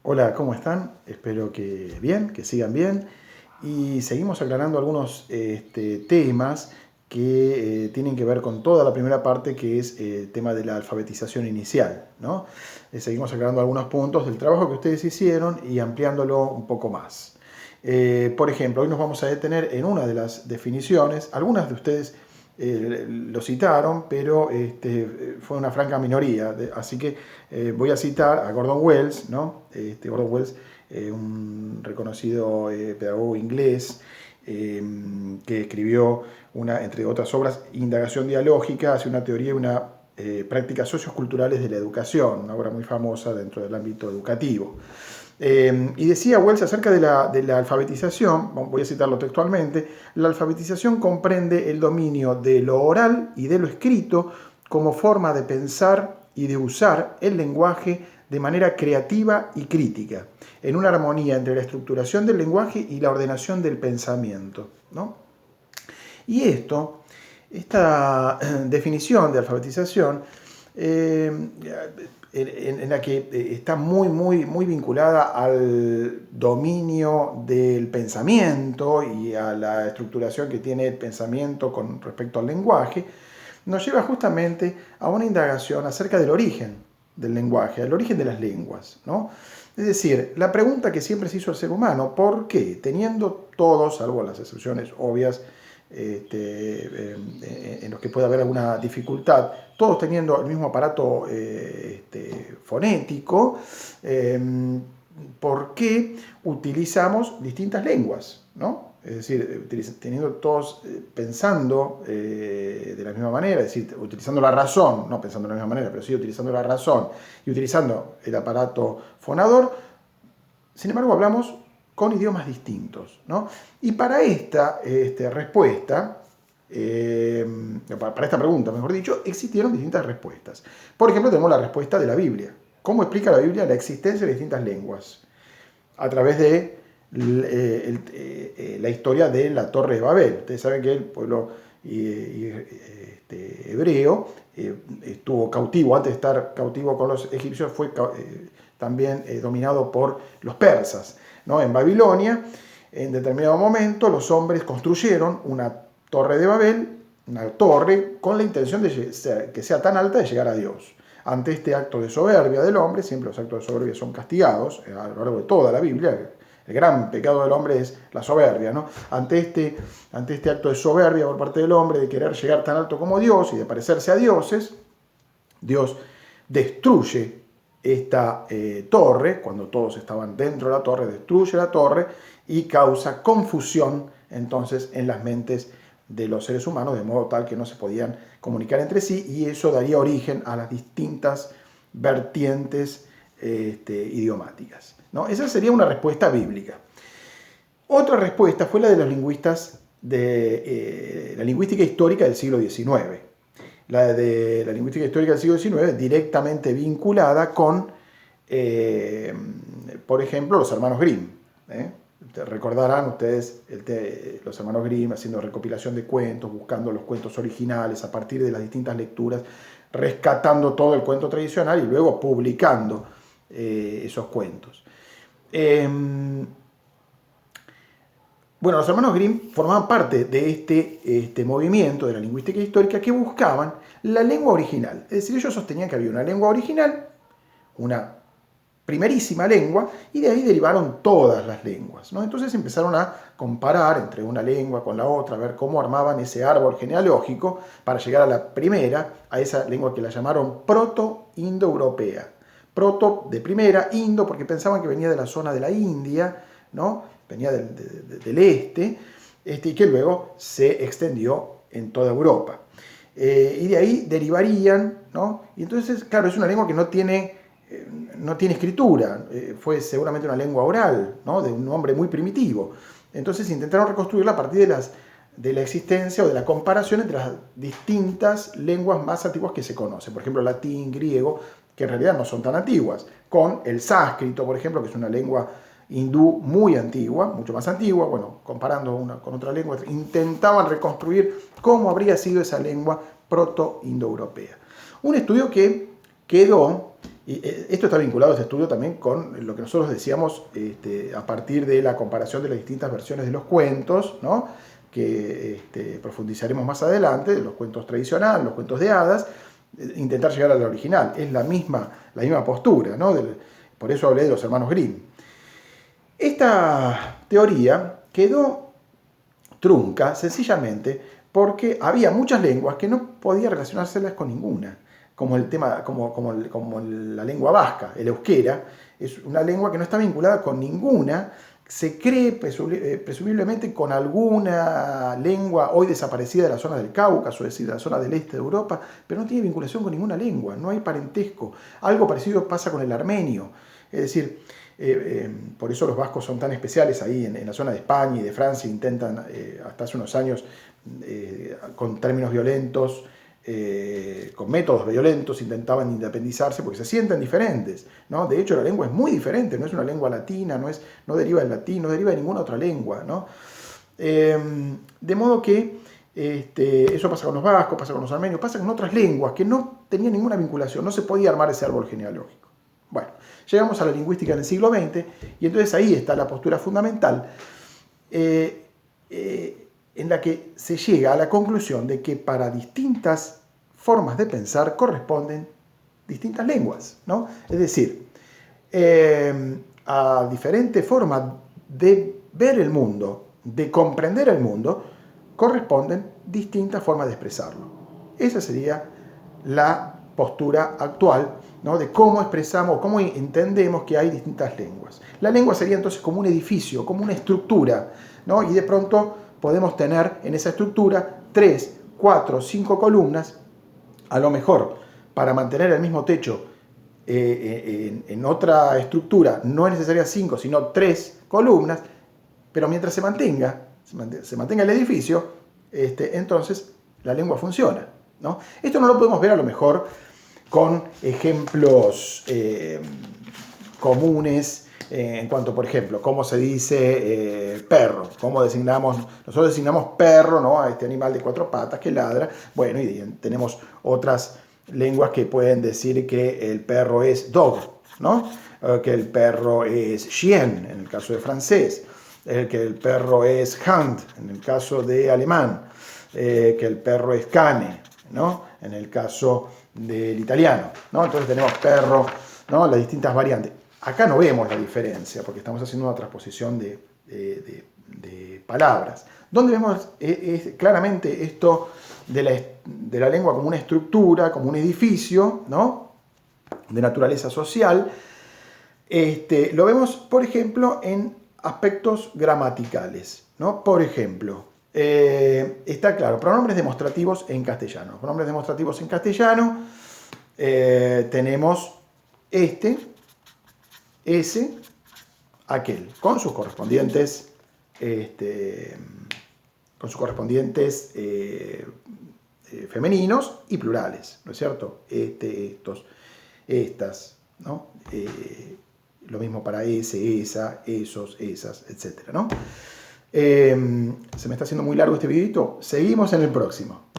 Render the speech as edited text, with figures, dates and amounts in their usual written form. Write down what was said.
Hola, ¿cómo están? Espero que bien, que sigan bien. Y seguimos aclarando algunos temas que tienen que ver con toda la primera parte, que es el tema de la alfabetización inicial, ¿no? Seguimos aclarando algunos puntos del trabajo que ustedes hicieron y ampliándolo un poco más. Por ejemplo, hoy nos vamos a detener en una de las definiciones. Algunas de ustedes lo citaron, pero fue una franca minoría. Así que voy a citar a Gordon Wells, ¿no? Gordon Wells, un reconocido pedagogo inglés, que escribió, entre otras obras, Indagación dialógica hacia una teoría y una prácticas socioculturales de la educación, una obra muy famosa dentro del ámbito educativo. Y decía Wells acerca de la alfabetización, voy a citarlo textualmente: la alfabetización comprende el dominio de lo oral y de lo escrito como forma de pensar y de usar el lenguaje de manera creativa y crítica, en una armonía entre la estructuración del lenguaje y la ordenación del pensamiento, ¿no? Y esta definición de alfabetización, en la que está muy vinculada al dominio del pensamiento y a la estructuración que tiene el pensamiento con respecto al lenguaje, nos lleva justamente a una indagación acerca del origen del lenguaje, el origen de las lenguas, ¿no? Es decir, la pregunta que siempre se hizo el ser humano: ¿por qué, teniendo todos, salvo las excepciones obvias, en los que puede haber alguna dificultad, todos teniendo el mismo aparato fonético, ¿por qué utilizamos distintas lenguas, ¿no? Es decir, teniendo todos pensando de la misma manera, es decir, utilizando la razón, no pensando de la misma manera, pero sí utilizando la razón y utilizando el aparato fonador. Sin embargo, hablamos con idiomas distintos, ¿no? Y para esta respuesta, para esta pregunta, mejor dicho, existieron distintas respuestas. Por ejemplo, tenemos la respuesta de la Biblia. ¿Cómo explica la Biblia la existencia de distintas lenguas? A través de la historia de la Torre de Babel. Ustedes saben que el pueblo hebreo estuvo cautivo. Antes de estar cautivo con los egipcios, fue también dominado por los persas, ¿no? En Babilonia, en determinado momento, los hombres construyeron una Torre de Babel, una torre con la intención de que sea tan alta de llegar a Dios. Ante este acto de soberbia del hombre, siempre los actos de soberbia son castigados a lo largo de toda la Biblia. El gran pecado del hombre es la soberbia, ¿no? Ante este acto de soberbia por parte del hombre, de querer llegar tan alto como Dios y de parecerse a dioses, Dios destruye esta torre. Cuando todos estaban dentro de la torre, destruye la torre y causa confusión entonces en las mentes de los seres humanos, de modo tal que no se podían comunicar entre sí, y eso daría origen a las distintas vertientes idiomáticas, ¿no? Esa sería una respuesta bíblica. Otra respuesta fue la de los lingüistas de la lingüística histórica del siglo XIX. La de la lingüística histórica del siglo XIX directamente vinculada con, por ejemplo, los hermanos Grimm. Recordarán ustedes los hermanos Grimm haciendo recopilación de cuentos, buscando los cuentos originales a partir de las distintas lecturas, rescatando todo el cuento tradicional y luego publicando esos cuentos. Bueno, los hermanos Grimm formaban parte de este movimiento de la lingüística histórica que buscaban la lengua original. Es decir, ellos sostenían que había una lengua original, una primerísima lengua, y de ahí derivaron todas las lenguas, ¿no? Entonces empezaron a comparar entre una lengua con la otra, a ver cómo armaban ese árbol genealógico para llegar a la primera, a esa lengua que la llamaron proto-indoeuropea. Proto de primera, indo porque pensaban que venía de la zona de la India, ¿no? Venía del este, y que luego se extendió en toda Europa. Y de ahí derivarían, ¿no? Y entonces, claro, es una lengua que no tiene escritura, fue seguramente una lengua oral, ¿no? De un hombre muy primitivo. Entonces intentaron reconstruirla a partir de la existencia o de la comparación entre las distintas lenguas más antiguas que se conocen. Por ejemplo, latín, griego, que en realidad no son tan antiguas, con el sánscrito, por ejemplo, que es una lengua hindú muy antigua, mucho más antigua. Bueno, comparando una con otra lengua, intentaban reconstruir cómo habría sido esa lengua proto-indoeuropea. Un estudio que quedó Y esto está vinculado a este estudio también con lo que nosotros decíamos a partir de la comparación de las distintas versiones de los cuentos, ¿no? Que profundizaremos más adelante, de los cuentos tradicionales, los cuentos de hadas, intentar llegar al original. Es la misma postura, ¿no? Por eso hablé de los hermanos Grimm. Esta teoría quedó trunca sencillamente porque había muchas lenguas que no podía relacionárselas con ninguna, como la lengua vasca, el euskera, es una lengua que no está vinculada con ninguna, se cree presumiblemente con alguna lengua hoy desaparecida de la zona del Cáucaso, es decir, de la zona del este de Europa, pero no tiene vinculación con ninguna lengua, no hay parentesco. Algo parecido pasa con el armenio, es decir, por eso los vascos son tan especiales ahí en la zona de España y de Francia, intentan hasta hace unos años con términos violentos, con métodos violentos, intentaban independizarse porque se sienten diferentes, ¿no? De hecho, la lengua es muy diferente, no es una lengua latina, no deriva del latín, no deriva de ninguna otra lengua, ¿no? De modo que eso pasa con los vascos, pasa con los armenios, pasa con otras lenguas que no tenían ninguna vinculación, no se podía armar ese árbol genealógico. Bueno, llegamos a la lingüística en el siglo XX y entonces ahí está la postura fundamental en la que se llega a la conclusión de que para distintas formas de pensar corresponden distintas lenguas, ¿no? Es decir, a diferentes formas de ver el mundo, de comprender el mundo, corresponden distintas formas de expresarlo. Esa sería la postura actual, ¿no? De cómo expresamos, cómo entendemos que hay distintas lenguas. La lengua sería entonces como un edificio, como una estructura, ¿no? Y de pronto podemos tener en esa estructura 3, 4, 5 columnas, a lo mejor para mantener el mismo techo en otra estructura no es necesaria 5, sino 3 columnas, pero mientras se mantenga el edificio, entonces la lengua funciona, ¿no? Esto no lo podemos ver a lo mejor con ejemplos comunes en cuanto, por ejemplo, cómo se dice perro, nosotros designamos perro, ¿no? A este animal de 4 patas que ladra. Bueno, y tenemos otras lenguas que pueden decir que el perro es dog, ¿no? Que el perro es chien, en el caso de francés, que el perro es Hand, en el caso de alemán, que el perro es cane, ¿no? En el caso del italiano, ¿no? Entonces tenemos perro, ¿no? Las distintas variantes. Acá no vemos la diferencia porque estamos haciendo una transposición de palabras. Donde vemos claramente esto de la lengua como una estructura, como un edificio, ¿no? De naturaleza social. Lo vemos, por ejemplo, en aspectos gramaticales, ¿no? Por ejemplo, está claro, pronombres demostrativos en castellano. Pronombres demostrativos en castellano tenemos ese, aquel, con sus correspondientes femeninos y plurales, ¿no es cierto? Estos, estas, ¿no? Lo mismo para ese, esa, esos, esas, etc., ¿no? Se me está haciendo muy largo este videito. Seguimos en el próximo.